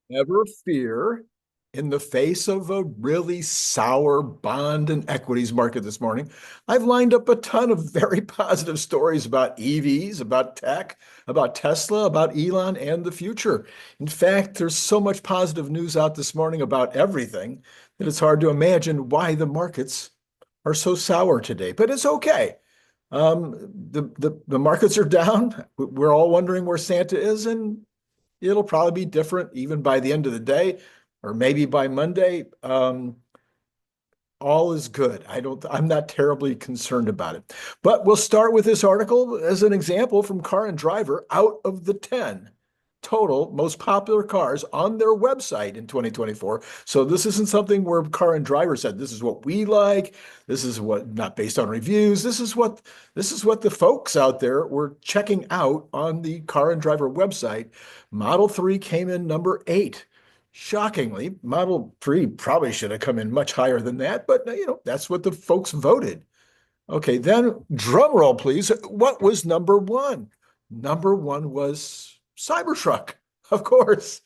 Never fear. In the face of a really sour bond and equities market this morning, I've lined up a ton of very positive stories about EVs, about tech, about Tesla, about Elon, and the future. In fact, there's so much positive news out this morning about everything that it's hard to imagine why the markets are so sour today. But it's okay. The markets are down. We're all wondering where Santa is, and it'll probably be different even by the end of the day, or maybe by Monday. All is good. I'm not terribly concerned about it. But we'll start with this article as an example from Car and Driver. Out of the 10 total most popular cars on their website in 2024. So this isn't something where Car and Driver said, this is what we like. This is what, not based on reviews. This is what the folks out there were checking out on the Car and Driver website. Model 3 came in number 8. Shockingly, Model 3 probably should have come in much higher than that, but that's what the folks voted. Okay, then drum roll, please. What was number one? Number one was Cybertruck, of course.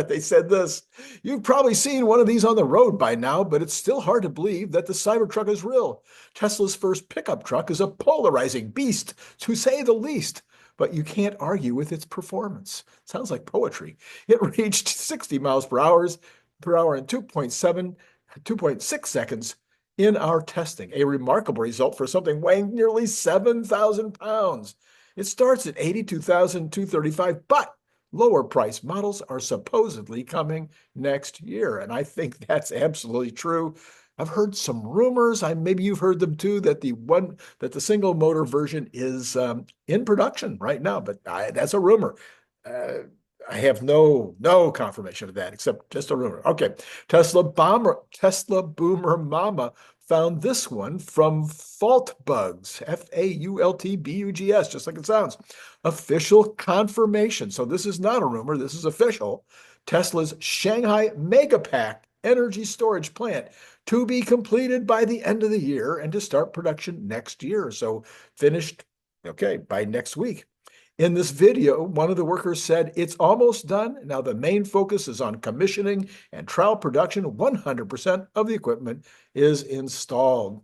They said this. You've probably seen one of these on the road by now, but it's still hard to believe that the Cybertruck is real. Tesla's first pickup truck is a polarizing beast, to say the least, but you can't argue with its performance. Sounds like poetry. It reached 60 miles per hour in 2.6 seconds in our testing, a remarkable result for something weighing nearly 7,000 pounds. It starts at 82,235, but lower price models are supposedly coming next year. And I think that's absolutely true. I've heard some rumors, maybe you've heard them too, that the single motor version is in production right now, but that's a rumor. I have no confirmation of that except just a rumor. Okay, Tesla Boomer Mama found this one from Fault Bugs, FAULTBUGS, just like it sounds. Official confirmation. So this is not a rumor, this is official. Tesla's Shanghai Megapack energy storage plant to be completed by the end of the year and to start production next year. So finished, okay, by next week. In this video, one of the workers said, it's almost done. Now the main focus is on commissioning and trial production. 100% of the equipment is installed.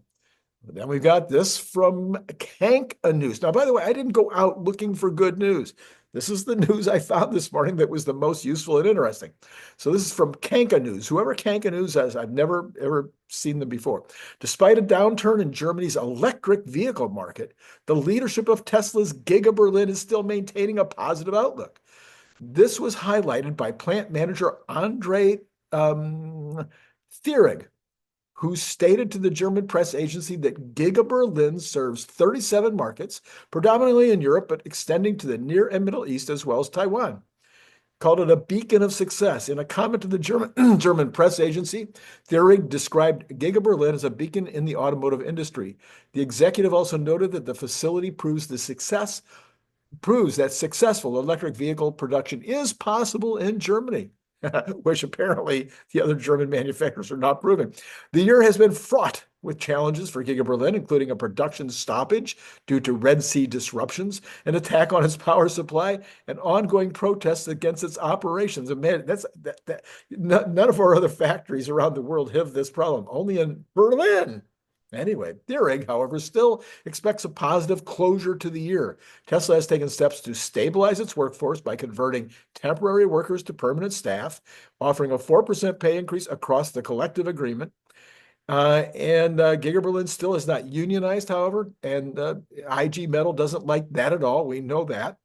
Then we've got this from 𝐒𝐭𝐮𝐫𝐝𝐚𝐲. Now, by the way, I didn't go out looking for good news. This is the news I found this morning that was the most useful and interesting. So this is from 𝐒𝐭𝐭𝐮𝐲. Whoever 𝐒𝐭𝐭𝐮𝐲 is, I've never, ever seen them before. Despite a downturn in Germany's electric vehicle market, the leadership of Tesla's Giga Berlin is still maintaining a positive outlook. This was highlighted by plant manager Andre Thierig, who stated to the German press agency that Giga Berlin serves 37 markets, predominantly in Europe, but extending to the Near and Middle East as well as Taiwan. Called it a beacon of success. In a comment to the German press agency, Thierig described Giga Berlin as a beacon in the automotive industry. The executive also noted that the facility proves that successful electric vehicle production is possible in Germany. Which apparently the other German manufacturers are not proving. The year has been fraught with challenges for Giga Berlin, including a production stoppage due to Red Sea disruptions, an attack on its power supply, and ongoing protests against its operations. And man, none of our other factories around the world have this problem, only in Berlin. Anyway, Thierig, however, still expects a positive closure to the year. Tesla has taken steps to stabilize its workforce by converting temporary workers to permanent staff, offering a 4% pay increase across the collective agreement. Giga Berlin still is not unionized, however, and IG Metal doesn't like that at all. We know that.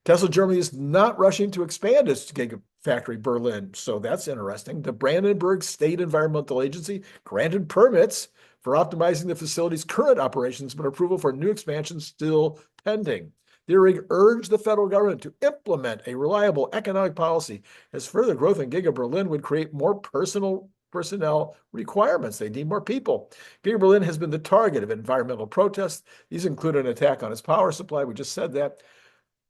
Tesla Germany is not rushing to expand its Gigafactory Berlin, so that's interesting. The Brandenburg State Environmental Agency granted permits for optimizing the facility's current operations, but approval for new expansion still pending. Thierig urged the federal government to implement a reliable economic policy, as further growth in Giga Berlin would create more personnel requirements. They need more people. Giga Berlin has been the target of environmental protests. These include an attack on its power supply. We just said that.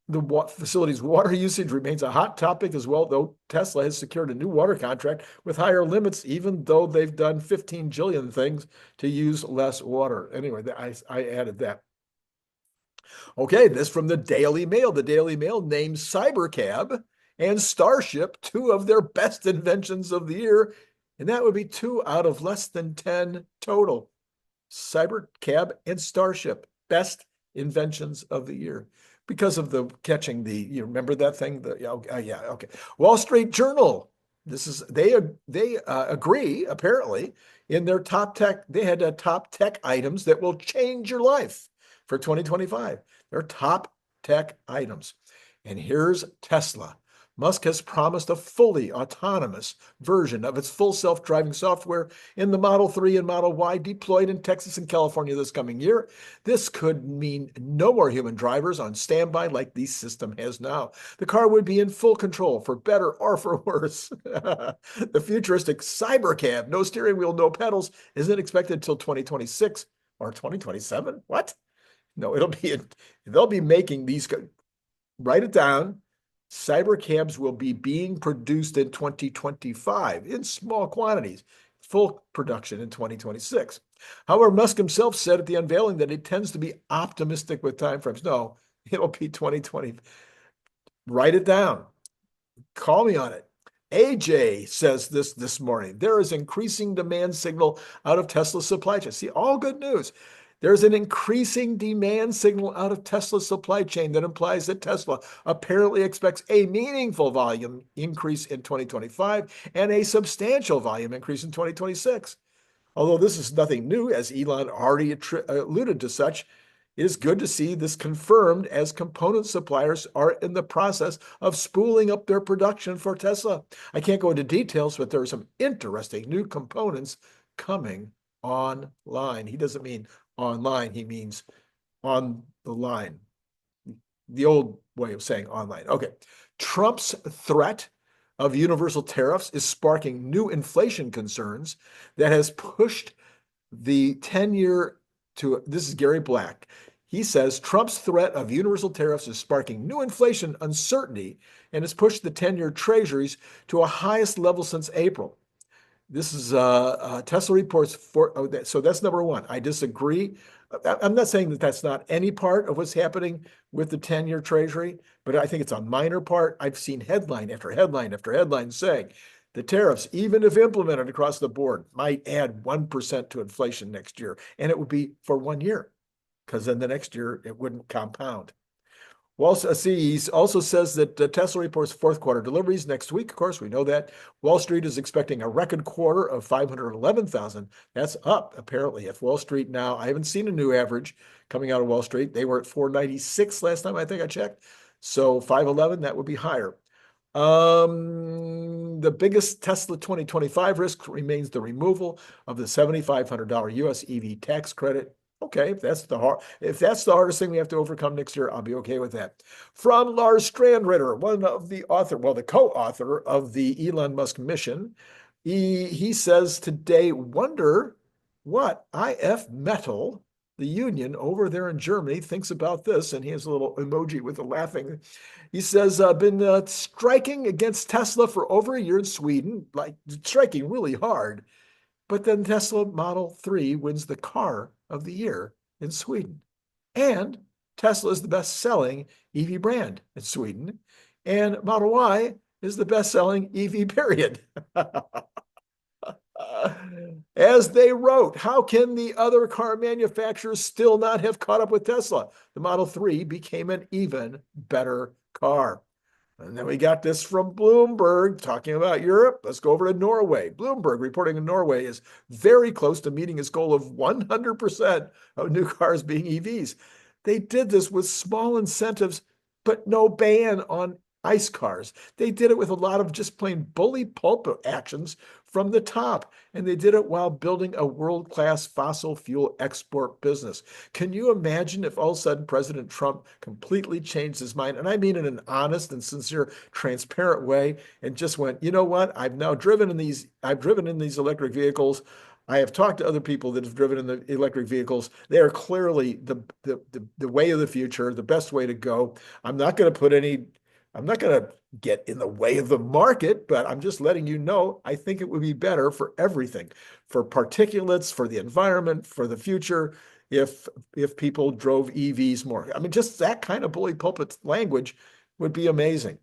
The facility's water usage remains a hot topic as well, though Tesla has secured a new water contract with higher limits, even though they've done 15 jillion things to use less water. Anyway, I added that. Okay, this from the Daily Mail. The Daily Mail names Cybercab and Starship, two of their best inventions of the year. And that would be 2 out of less than 10 total. Cybercab and Starship, best inventions of the year because of the catching the, you remember that thing? Yeah, okay. Wall Street Journal. They agree apparently in their top tech. They had top tech items that will change your life for 2025. They're top tech items. And here's Tesla. Musk has promised a fully autonomous version of its full self-driving software in the Model 3 and Model Y deployed in Texas and California this coming year. This could mean no more human drivers on standby like the system has now. The car would be in full control for better or for worse. The futuristic Cybercab, no steering wheel, no pedals, isn't expected until 2026 or 2027. What? No, they'll be making these. Write it down. Cybercabs will be being produced in 2025 in small quantities, full production in 2026. However, Musk himself said at the unveiling that he tends to be optimistic with timeframes. No, it'll be 2020. Write it down. Call me on it. AJ says this morning, there is increasing demand signal out of Tesla's supply chain. See, all good news. There's an increasing demand signal out of Tesla's supply chain that implies that Tesla apparently expects a meaningful volume increase in 2025 and a substantial volume increase in 2026. Although this is nothing new, as Elon already alluded to such, it is good to see this confirmed as component suppliers are in the process of spooling up their production for Tesla. I can't go into details, but there are some interesting new components coming online. He doesn't mean online, he means on the line. The old way of saying online. Okay. Trump's threat of universal tariffs is sparking new inflation concerns that has pushed the 10-year to, this is Gary Black. He says Trump's threat of universal tariffs is sparking new inflation uncertainty and has pushed the 10-year treasuries to a highest level since April. This is Tesla reports so that's number one. I disagree. I'm not saying that that's not any part of what's happening with the 10-year treasury, but I think it's a minor part. I've seen headline after headline after headline saying the tariffs, even if implemented across the board, might add 1% to inflation next year. And it would be for 1 year, because then the next year it wouldn't compound. Well, he also says that Tesla reports fourth quarter deliveries next week. Of course, we know that. Wall Street is expecting a record quarter of 511,000. That's up, apparently. If Wall Street now, I haven't seen a new average coming out of Wall Street. They were at 496 last time I think I checked. So 511, that would be higher. The biggest Tesla 2025 risk remains the removal of the $7,500 US EV tax credit. Okay, if that's the hardest thing we have to overcome next year, I'll be okay with that. From Lars Strandritter, one of the the co-author of the Elon Musk mission, he says today, wonder what IF Metal, the union over there in Germany, thinks about this. And he has a little emoji with a laughing. He says, been striking against Tesla for over a year in Sweden, like striking really hard. But then Tesla Model 3 wins the car of the year in Sweden. And Tesla is the best-selling EV brand in Sweden. And Model Y is the best-selling EV period. As they wrote, how can the other car manufacturers still not have caught up with Tesla? The Model 3 became an even better car. And then we got this from Bloomberg talking about Europe. Let's go over to Norway. Bloomberg reporting in Norway is very close to meeting its goal of 100% of new cars being EVs. They did this with small incentives, but no ban on ICE cars. They did it with a lot of just plain bully pulpit actions from the top, and they did it while building a world-class fossil fuel export business. Can you imagine if all of a sudden President Trump completely changed his mind, and I mean in an honest and sincere, transparent way, and just went, you know what, I've driven in these electric vehicles. I have talked to other people that have driven in the electric vehicles. They are clearly the way of the future, the best way to go. I'm not going to get in the way of the market, but I'm just letting you know, I think it would be better for everything, for particulates, for the environment, for the future, if people drove EVs more. I mean, just that kind of bully pulpit language would be amazing.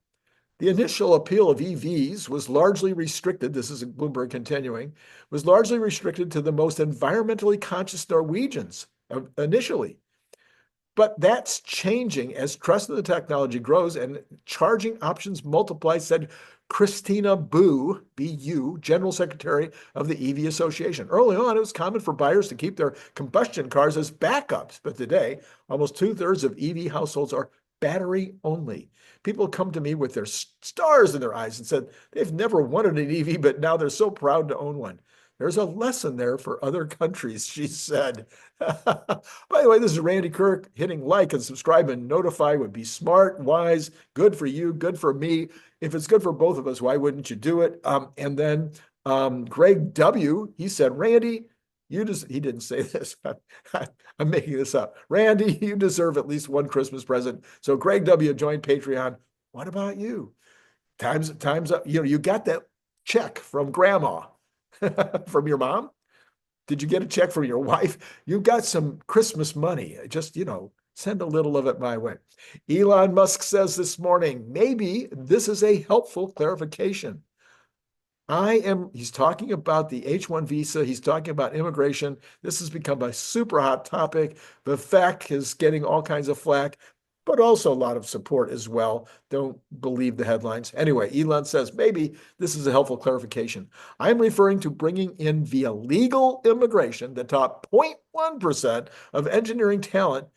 The initial appeal of EVs was largely restricted, this is Bloomberg continuing, was largely restricted to the most environmentally conscious Norwegians initially. But that's changing as trust in the technology grows and charging options multiply, said Christina Bu, B-U, General Secretary of the EV Association. Early on, it was common for buyers to keep their combustion cars as backups, but today, almost 2/3 of EV households are battery only. People come to me with their stars in their eyes and said they've never wanted an EV, but now they're so proud to own one. There's a lesson there for other countries, she said. By the way, this is Randy Kirk. Hitting like and subscribe and notify would be smart, wise, good for you, good for me. If it's good for both of us, why wouldn't you do it? And then Greg W., he said, Randy, he didn't say this. I'm making this up. Randy, you deserve at least one Christmas present. So Greg W. joined Patreon. What about you? Time's up. You got that check from grandma, from your mom. Did you get a check from your wife? You got some Christmas money. Just, send a little of it my way. Elon Musk says this morning, maybe this is a helpful clarification. He's talking about the H-1 visa. He's talking about immigration. This has become a super hot topic. The fact is getting all kinds of flack, but also a lot of support as well. Don't believe the headlines. Anyway, Elon says, maybe this is a helpful clarification. I'm referring to bringing in via legal immigration the top 0.1% of engineering talent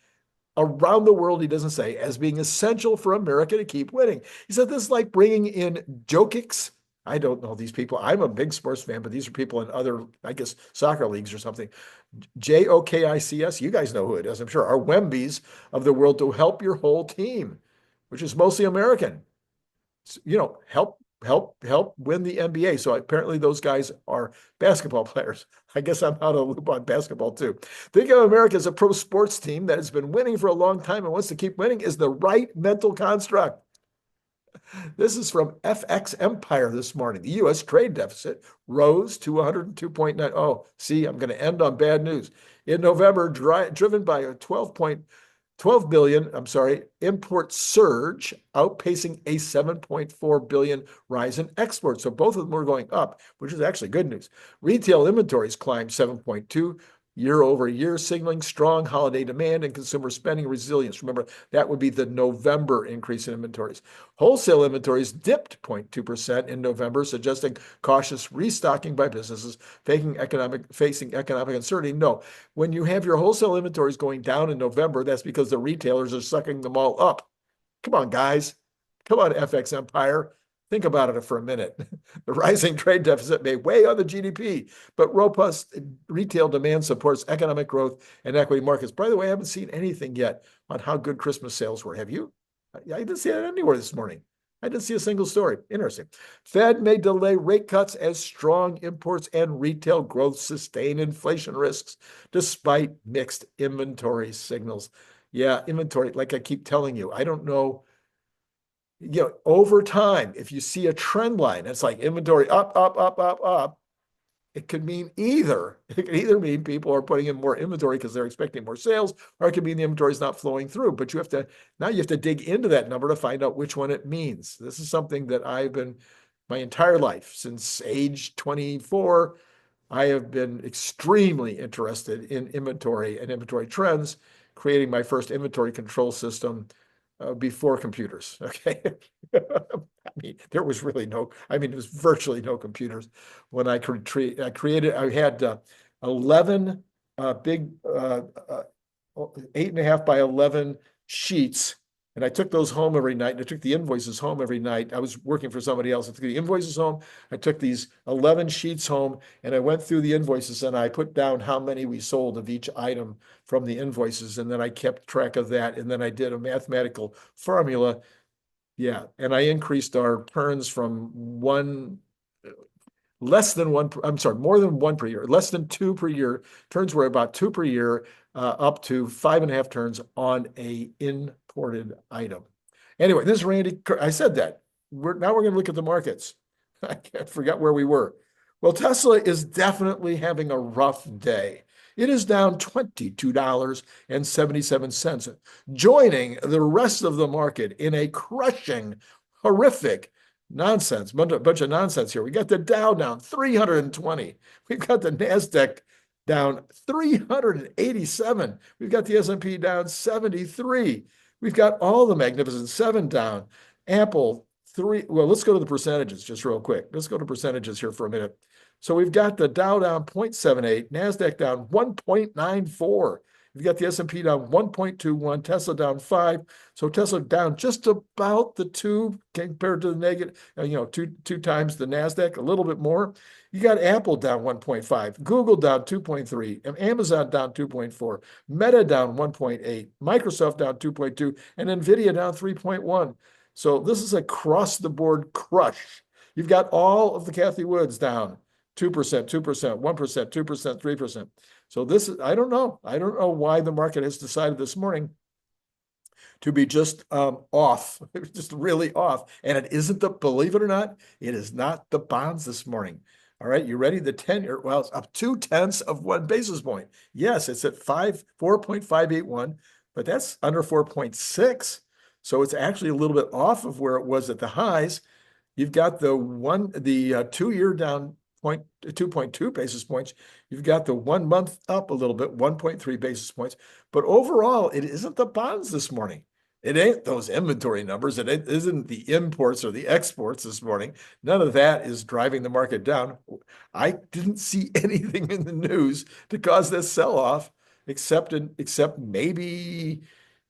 around the world, he doesn't say, as being essential for America to keep winning. He said this is like bringing in 𝐄𝐦𝐚𝐲. I don't know these people. I'm a big sports fan, but these are people in other, I guess, soccer leagues or something. 𝐄𝐦𝐚𝐲, you guys know who it is, I'm sure, are Wembies of the world to help your whole team, which is mostly American. Help win the NBA. So apparently those guys are basketball players. I guess I'm out of loop on basketball too. Think of America as a pro sports team that has been winning for a long time and wants to keep winning is the right mental construct. This is from FX Empire this morning. The U.S. trade deficit rose to 102.9. Oh, see, I'm going to end on bad news. In November, driven by a 12 billion, import surge, outpacing a 7.4 billion rise in exports. So both of them were going up, which is actually good news. Retail inventories climbed 7.2 year over year, signaling strong holiday demand and consumer spending resilience. Remember, that would be the November increase in inventories. Wholesale inventories dipped 0.2% in November, suggesting cautious restocking by businesses facing economic uncertainty. No, when you have your wholesale inventories going down in November, that's because the retailers are sucking them all up. Come on, guys. Come on, FX Empire. Think about it for a minute. The rising trade deficit may weigh on the GDP, but robust retail demand supports economic growth and equity markets. By the way, I haven't seen anything yet on how good Christmas sales were. Have you? I didn't see it anywhere this morning. I didn't see a single story. Interesting. Fed may delay rate cuts as strong imports and retail growth sustain inflation risks despite mixed inventory signals. Yeah, inventory, like I keep telling you, I don't know. Over time, if you see a trend line, it's like inventory up, up, up, up, up. It could mean either. It could either mean people are putting in more inventory because they're expecting more sales, or it could mean the inventory is not flowing through. But you have to dig into that number to find out which one it means. This is something that I've been my entire life, since age 24, I have been extremely interested in inventory and inventory trends, creating my first inventory control system before computers. Okay. There was really it was virtually no computers when I created. I had 11 big 8.5 by 11 sheets, and I took those home every night. And I took the invoices home every night. I was working for somebody else. I took the invoices home. I took these 11 sheets home, and I went through the invoices, and I put down how many we sold of each item from the invoices, and then I kept track of that, and then I did a mathematical formula. Yeah, and I increased our turns from more than one per year, less than 2 per year. Turns were about 2 per year, up to 5.5 turns on a imported item. Anyway, this is Randy. I said that. Now we're going to look at the markets. I forgot where we were. Well, Tesla is definitely having a rough day. It is down $22.77, joining the rest of the market in a crushing, horrific Nonsense, bunch of nonsense here. We got the Dow down 320. We've got the NASDAQ down 387. We've got the S&P down 73. We've got all the Magnificent Seven down. Apple, three. Well, let's go to the percentages just real quick. Let's go to percentages here for a minute. So we've got the Dow down 0.78, NASDAQ down 1.94. You've got the S&P down 1.21, Tesla down 5. So Tesla down just about the 2 compared to the negative, two times the NASDAQ, a little bit more. You got Apple down 1.5, Google down 2.3, Amazon down 2.4, Meta down 1.8, Microsoft down 2.2, and NVIDIA down 3.1. So this is a cross-the-board crush. You've got all of the Cathie Woods down 2%, 2%, 1%, 2%, 3%. So this is, I don't know why the market has decided this morning to be just off, just really off. And it isn't believe it or not, it is not the bonds this morning. All right, you ready? The 10-year, well, it's up 0.2 of 1 basis point. Yes, it's at 4.581, but that's under 4.6. So it's actually a little bit off of where it was at the highs. You've got the 2-year down 2.2 basis points. You've got the 1 month up a little bit, 1.3 basis points. But overall, it isn't the bonds this morning. It ain't those inventory numbers. It isn't the imports or the exports this morning. None of that is driving the market down. I didn't see anything in the news to cause this sell-off, except maybe,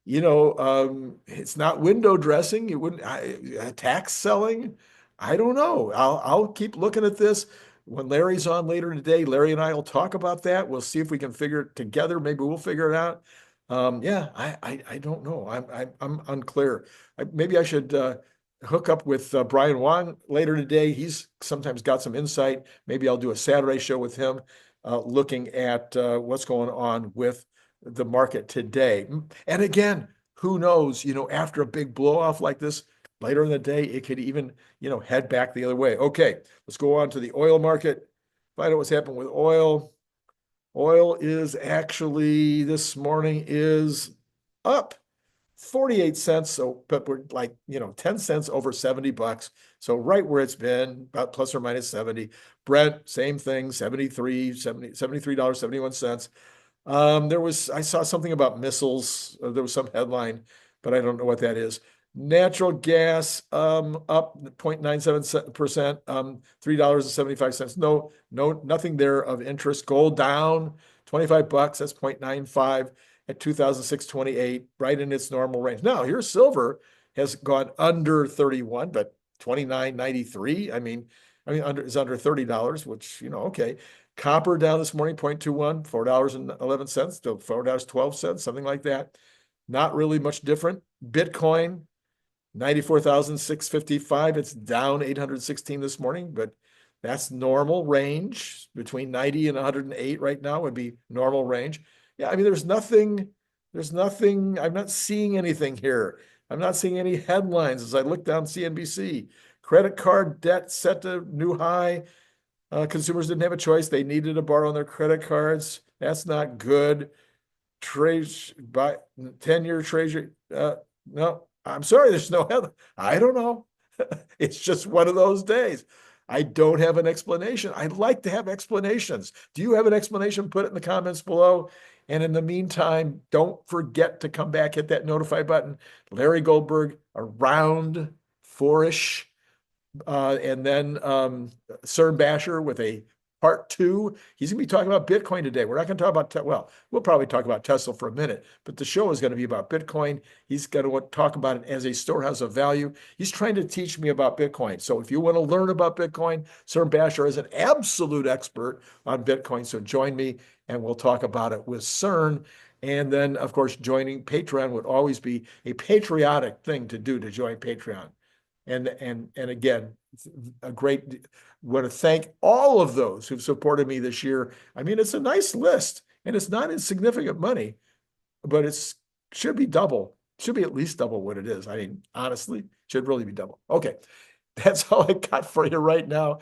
it's not window dressing. It wouldn't tax selling. I don't know. I'll keep looking at this. When Larry's on later today, Larry and I will talk about that. We'll see if we can figure it together. Maybe we'll figure it out. Yeah, I don't know. I'm unclear. Maybe I should hook up with Brian Wong later today. He's sometimes got some insight. Maybe I'll do a Saturday show with him, looking at what's going on with the market today. And again, who knows? After a big blow off like this, later in the day, it could even, head back the other way. Okay, let's go on to the oil market. Find out what's happened with oil. Oil is actually this morning is up 48 cents. So, but we're like, 10 cents over $70. So right where it's been, about plus or minus 70. Brent, same thing, $73.71. I saw something about missiles. There was some headline, but I don't know what that is. Natural gas up 0.97%, $3.75. No, nothing there of interest. Gold down $25. That's 0.95 at 2006.28, right in its normal range. Now, here's silver has gone under 31, but 29.93. I mean, is under $30, which, okay. Copper down this morning, 0.21, $4.11 to $4.12, something like that. Not really much different. Bitcoin, 94,655. It's down 816 this morning, but that's normal range. Between 90 and 108 right now would be normal range. Yeah, there's nothing, I'm not seeing anything here. I'm not seeing any headlines as I look down CNBC. Credit card debt set to new high. Consumers didn't have a choice. They needed to borrow on their credit cards. That's not good. 10-year treasury. No, I'm sorry, there's no headline. I don't know. It's just one of those days. I don't have an explanation. I'd like to have explanations. Do you have an explanation? Put it in the comments below. And in the meantime, don't forget to come back, hit that notify button. Larry Goldberg around 4-ish. And then Cern Basher with a part 2. He's going to be talking about Bitcoin today. We're not going to talk about, we'll probably talk about Tesla for a minute, but the show is going to be about Bitcoin. He's going to talk about it as a storehouse of value. He's trying to teach me about Bitcoin. So if you want to learn about Bitcoin, Cern Basher is an absolute expert on Bitcoin. So join me and we'll talk about it with Cern. And then, of course, joining Patreon would always be a patriotic thing to do, to join Patreon. And again, a great, want to thank all of those who've supported me this year. It's a nice list and it's not insignificant money, but should be at least double what it is. Honestly, should really be double. Okay. That's all I got for you right now.